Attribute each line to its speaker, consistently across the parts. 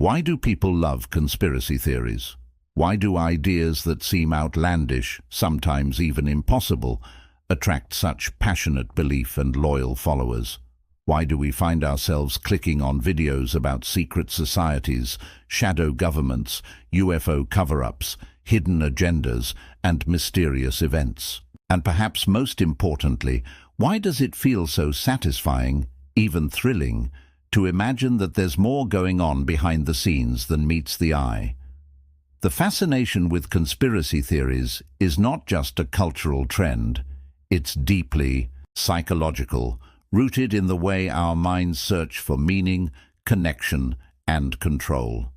Speaker 1: Why do people love conspiracy theories? Why do ideas that seem outlandish, sometimes even impossible, attract such passionate belief and loyal followers? Why do we find ourselves clicking on videos about secret societies, shadow governments, UFO cover-ups, hidden agendas, and mysterious events? And perhaps most importantly, why does it feel so satisfying, even thrilling, to imagine that there's more going on behind the scenes than meets the eye? The fascination with conspiracy theories is not just a cultural trend. It's deeply psychological, rooted in the way our minds search for meaning, connection, and control.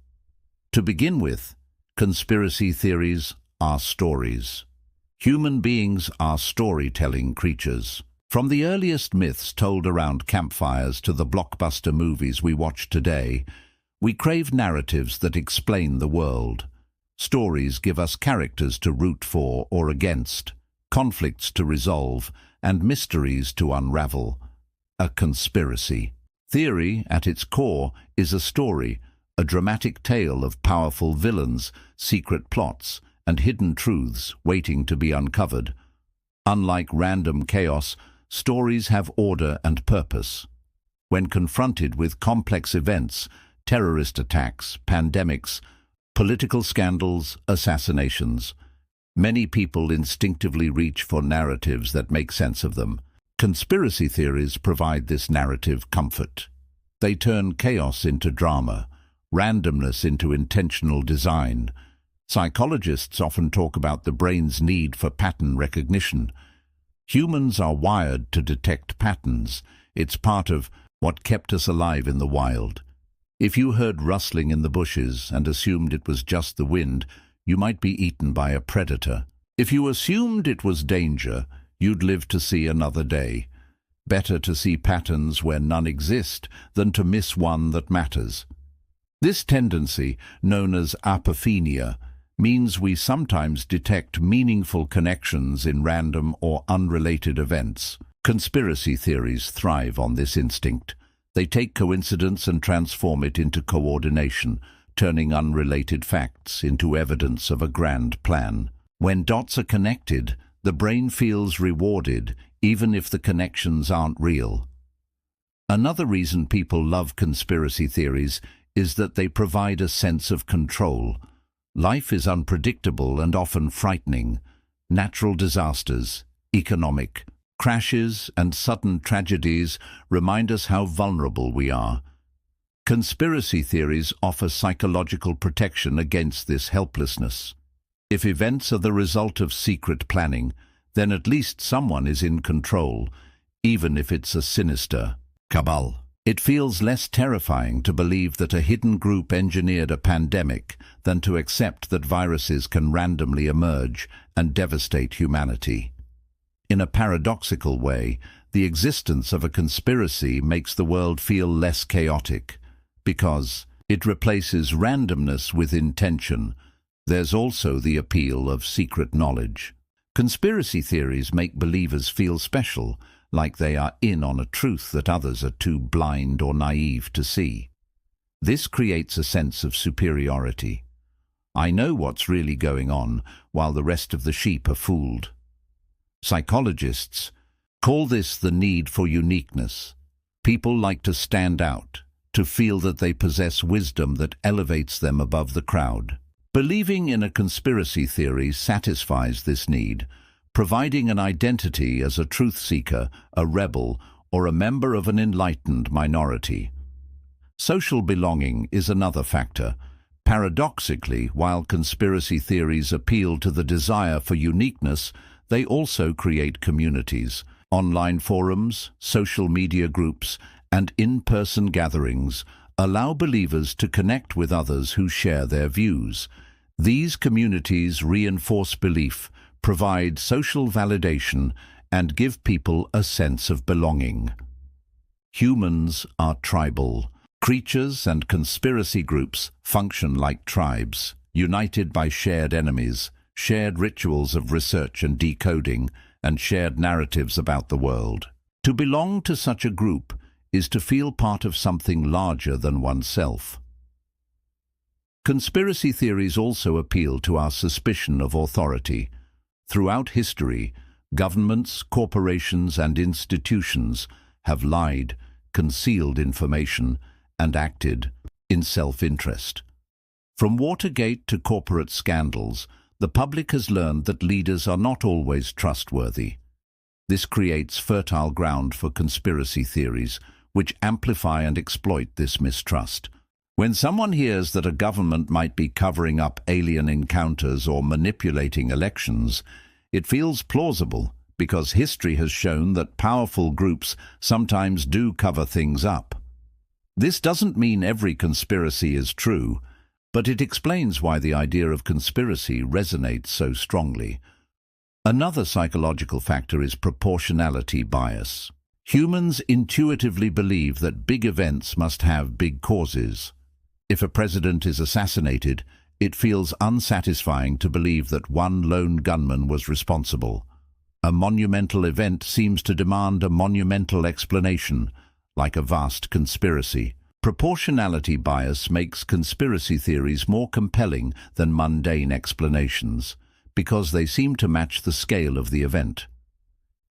Speaker 1: To begin with, conspiracy theories are stories. Human beings are storytelling creatures. From the earliest myths told around campfires to the blockbuster movies we watch today, we crave narratives that explain the world. Stories give us characters to root for or against, conflicts to resolve, and mysteries to unravel. A conspiracy theory, at its core, is a story, a dramatic tale of powerful villains, secret plots, and hidden truths waiting to be uncovered. Unlike random chaos, stories have order and purpose. When confronted with complex events, terrorist attacks, pandemics, political scandals, assassinations, many people instinctively reach for narratives that make sense of them. Conspiracy theories provide this narrative comfort. They turn chaos into drama, randomness into intentional design. Psychologists often talk about the brain's need for pattern recognition. Humans are wired to detect patterns. It's part of what kept us alive in the wild. If you heard rustling in the bushes and assumed it was just the wind, you might be eaten by a predator. If you assumed it was danger, you'd live to see another day. Better to see patterns where none exist than to miss one that matters. This tendency, known as apophenia, means we sometimes detect meaningful connections in random or unrelated events. Conspiracy theories thrive on this instinct. They take coincidence and transform it into coordination, turning unrelated facts into evidence of a grand plan. When dots are connected, the brain feels rewarded, even if the connections aren't real. Another reason people love conspiracy theories is that they provide a sense of control. Life is unpredictable and often frightening. Natural disasters, economic crashes, and sudden tragedies remind us how vulnerable we are. Conspiracy theories offer psychological protection against this helplessness. If events are the result of secret planning, then at least someone is in control, even if it's a sinister cabal. It feels less terrifying to believe that a hidden group engineered a pandemic than to accept that viruses can randomly emerge and devastate humanity. In a paradoxical way, the existence of a conspiracy makes the world feel less chaotic, because it replaces randomness with intention. There's also the appeal of secret knowledge. Conspiracy theories make believers feel special, like they are in on a truth that others are too blind or naive to see. This creates a sense of superiority. I know what's really going on, while the rest of the sheep are fooled. Psychologists call this the need for uniqueness. People like to stand out, to feel that they possess wisdom that elevates them above the crowd. Believing in a conspiracy theory satisfies this need, providing an identity as a truth seeker, a rebel, or a member of an enlightened minority. Social belonging is another factor. Paradoxically, while conspiracy theories appeal to the desire for uniqueness, they also create communities. Online forums, social media groups, and in-person gatherings allow believers to connect with others who share their views. These communities reinforce belief, provide social validation, and give people a sense of belonging. Humans are tribal creatures, and conspiracy groups function like tribes, united by shared enemies, shared rituals of research and decoding, and shared narratives about the world. To belong to such a group is to feel part of something larger than oneself. Conspiracy theories also appeal to our suspicion of authority. Throughout history, governments, corporations, and institutions have lied, concealed information, and acted in self-interest. From Watergate to corporate scandals, the public has learned that leaders are not always trustworthy. This creates fertile ground for conspiracy theories, which amplify and exploit this mistrust. When someone hears that a government might be covering up alien encounters or manipulating elections, it feels plausible because history has shown that powerful groups sometimes do cover things up. This doesn't mean every conspiracy is true, but it explains why the idea of conspiracy resonates so strongly. Another psychological factor is proportionality bias. Humans intuitively believe that big events must have big causes. If a president is assassinated, it feels unsatisfying to believe that one lone gunman was responsible. A monumental event seems to demand a monumental explanation, like a vast conspiracy. Proportionality bias makes conspiracy theories more compelling than mundane explanations, because they seem to match the scale of the event.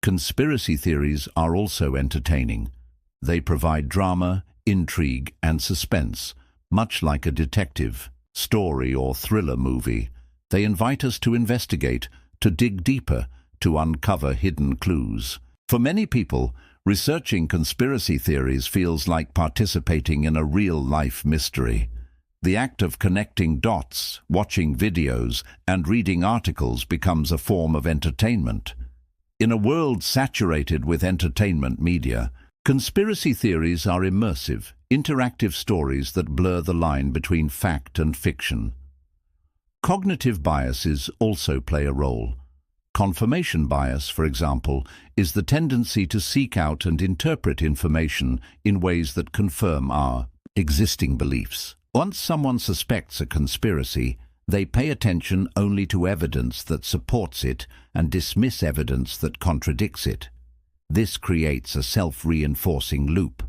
Speaker 1: Conspiracy theories are also entertaining. They provide drama, intrigue, and suspense, much like a detective, story, or thriller movie. They invite us to investigate, to dig deeper, to uncover hidden clues. For many people, researching conspiracy theories feels like participating in a real-life mystery. The act of connecting dots, watching videos, and reading articles becomes a form of entertainment. In a world saturated with entertainment media, conspiracy theories are immersive, interactive stories that blur the line between fact and fiction. Cognitive biases also play a role. Confirmation bias, for example, is the tendency to seek out and interpret information in ways that confirm our existing beliefs. Once someone suspects a conspiracy, they pay attention only to evidence that supports it and dismiss evidence that contradicts it. This creates a self-reinforcing loop.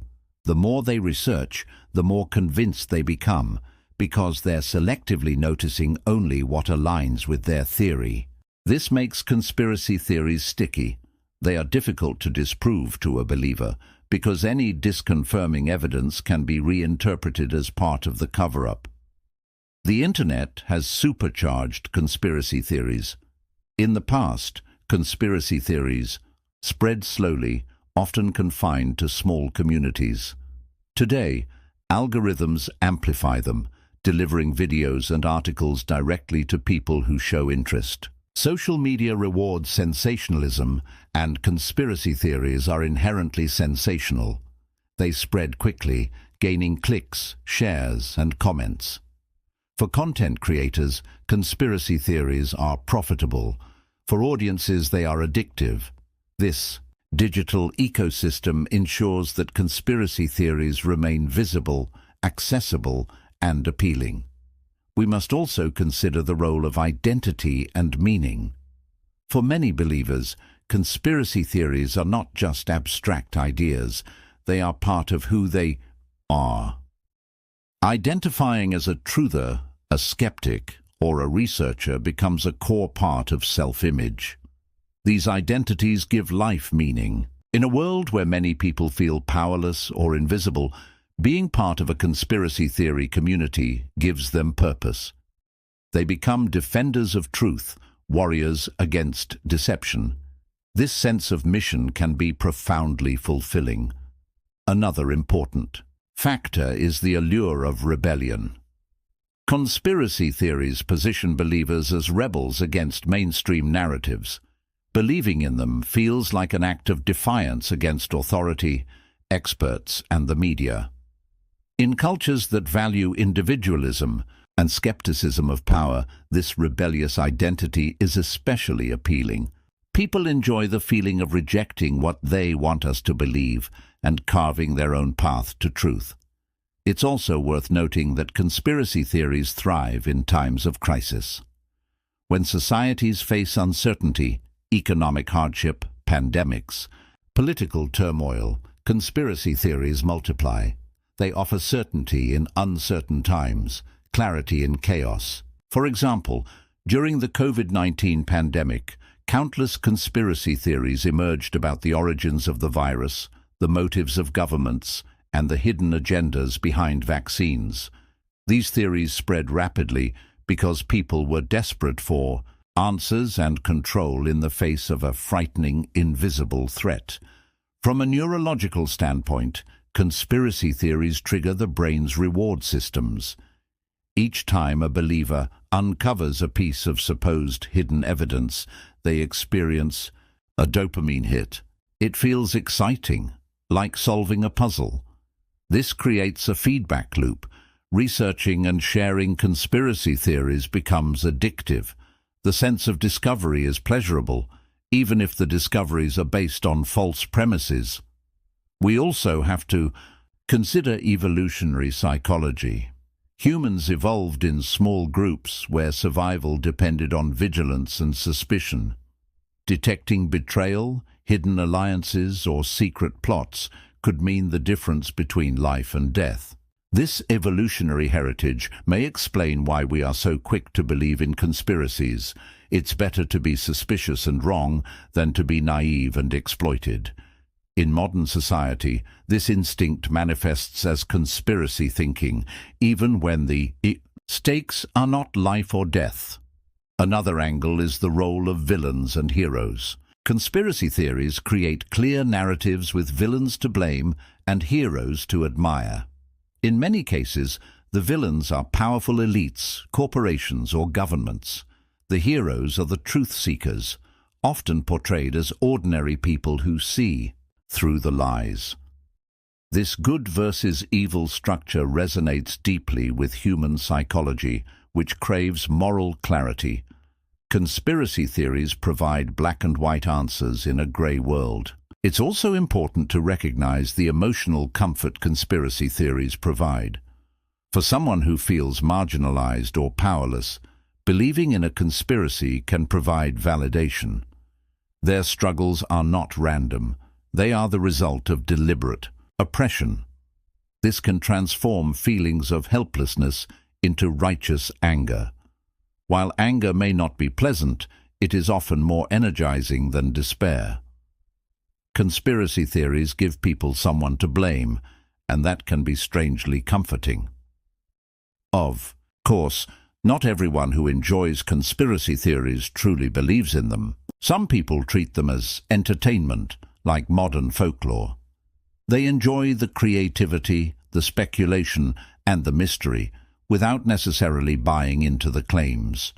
Speaker 1: The more they research, the more convinced they become, because they're selectively noticing only what aligns with their theory. This makes conspiracy theories sticky. They are difficult to disprove to a believer, because any disconfirming evidence can be reinterpreted as part of the cover-up. The Internet has supercharged conspiracy theories. In the past, conspiracy theories spread slowly, often confined to small communities. Today, algorithms amplify them, delivering videos and articles directly to people who show interest. Social media rewards sensationalism, and conspiracy theories are inherently sensational. They spread quickly, gaining clicks, shares, and comments. For content creators, conspiracy theories are profitable. For audiences, they are addictive. This digital ecosystem ensures that conspiracy theories remain visible, accessible, and appealing. We must also consider the role of identity and meaning. For many believers, conspiracy theories are not just abstract ideas, they are part of who they are. Identifying as a truther, a skeptic, or a researcher becomes a core part of self-image. These identities give life meaning. In a world where many people feel powerless or invisible, being part of a conspiracy theory community gives them purpose. They become defenders of truth, warriors against deception. This sense of mission can be profoundly fulfilling. Another important factor is the allure of rebellion. Conspiracy theories position believers as rebels against mainstream narratives. Believing in them feels like an act of defiance against authority, experts, and the media. In cultures that value individualism and skepticism of power, this rebellious identity is especially appealing. People enjoy the feeling of rejecting what they want us to believe and carving their own path to truth. It's also worth noting that conspiracy theories thrive in times of crisis. When societies face uncertainty, economic hardship, pandemics, political turmoil, conspiracy theories multiply. They offer certainty in uncertain times, clarity in chaos. For example, during the COVID-19 pandemic, countless conspiracy theories emerged about the origins of the virus, the motives of governments, and the hidden agendas behind vaccines. These theories spread rapidly because people were desperate for answers and control in the face of a frightening, invisible threat. From a neurological standpoint, conspiracy theories trigger the brain's reward systems. Each time a believer uncovers a piece of supposed hidden evidence, they experience a dopamine hit. It feels exciting, like solving a puzzle. This creates a feedback loop. Researching and sharing conspiracy theories becomes addictive. The sense of discovery is pleasurable, even if the discoveries are based on false premises. We also have to consider evolutionary psychology. Humans evolved in small groups where survival depended on vigilance and suspicion. Detecting betrayal, hidden alliances, or secret plots could mean the difference between life and death. This evolutionary heritage may explain why we are so quick to believe in conspiracies. It's better to be suspicious and wrong than to be naive and exploited. In modern society, this instinct manifests as conspiracy thinking, even when the stakes are not life or death. Another angle is the role of villains and heroes. Conspiracy theories create clear narratives with villains to blame and heroes to admire. In many cases, the villains are powerful elites, corporations, or governments. The heroes are the truth seekers, often portrayed as ordinary people who see through the lies. This good versus evil structure resonates deeply with human psychology, which craves moral clarity. Conspiracy theories provide black and white answers in a grey world. It's also important to recognize the emotional comfort conspiracy theories provide. For someone who feels marginalized or powerless, believing in a conspiracy can provide validation. Their struggles are not random. They are the result of deliberate oppression. This can transform feelings of helplessness into righteous anger. While anger may not be pleasant, it is often more energizing than despair. Conspiracy theories give people someone to blame, and that can be strangely comforting. Of course, not everyone who enjoys conspiracy theories truly believes in them. Some people treat them as entertainment, like modern folklore. They enjoy the creativity, the speculation, and the mystery, without necessarily buying into the claims.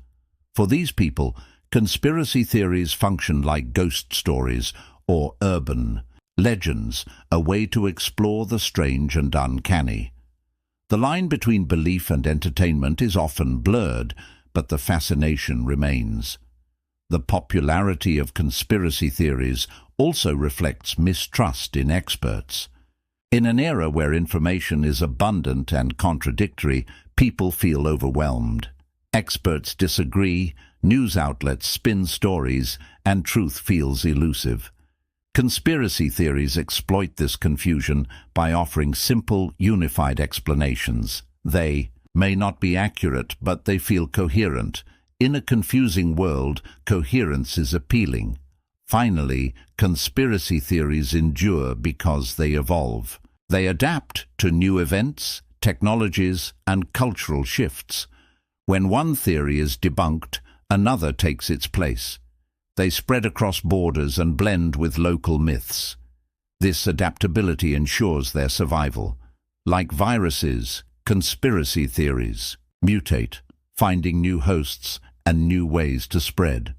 Speaker 1: For these people, conspiracy theories function like ghost stories or urban legends, a way to explore the strange and uncanny. The line between belief and entertainment is often blurred, but the fascination remains. The popularity of conspiracy theories also reflects mistrust in experts. In an era where information is abundant and contradictory, people feel overwhelmed. Experts disagree, news outlets spin stories, and truth feels elusive. Conspiracy theories exploit this confusion by offering simple, unified explanations. They may not be accurate, but they feel coherent. In a confusing world, coherence is appealing. Finally, conspiracy theories endure because they evolve. They adapt to new events, technologies, and cultural shifts. When one theory is debunked, another takes its place. They spread across borders and blend with local myths. This adaptability ensures their survival. Like viruses, conspiracy theories mutate, finding new hosts and new ways to spread.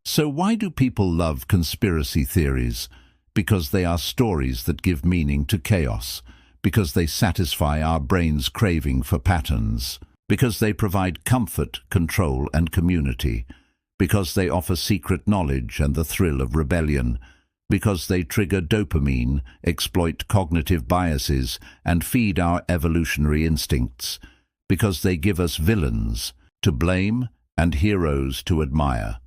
Speaker 1: So why do people love conspiracy theories? Because they are stories that give meaning to chaos, because they satisfy our brain's craving for patterns, because they provide comfort, control, and community, because they offer secret knowledge and the thrill of rebellion, because they trigger dopamine, exploit cognitive biases, and feed our evolutionary instincts, because they give us villains to blame and heroes to admire,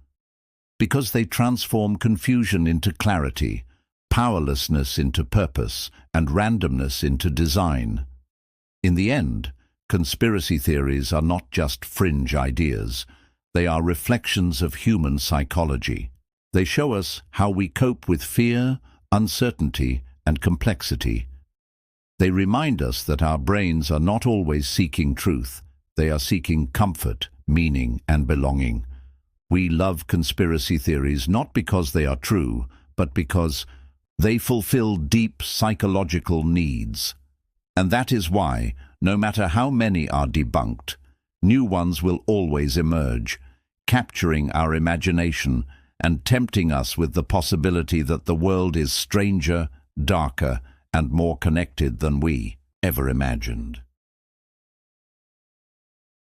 Speaker 1: because they transform confusion into clarity, powerlessness into purpose, and randomness into design. In the end, Conspiracy theories are not just fringe ideas. They are reflections of human psychology. They show us how we cope with fear, uncertainty, and complexity. They remind us that our brains are not always seeking truth. They are seeking comfort, meaning, and belonging. We love conspiracy theories not because they are true, but because they fulfill deep psychological needs. And that is why, no matter how many are debunked, new ones will always emerge, capturing our imagination and tempting us with the possibility that the world is stranger, darker, and more connected than we ever imagined.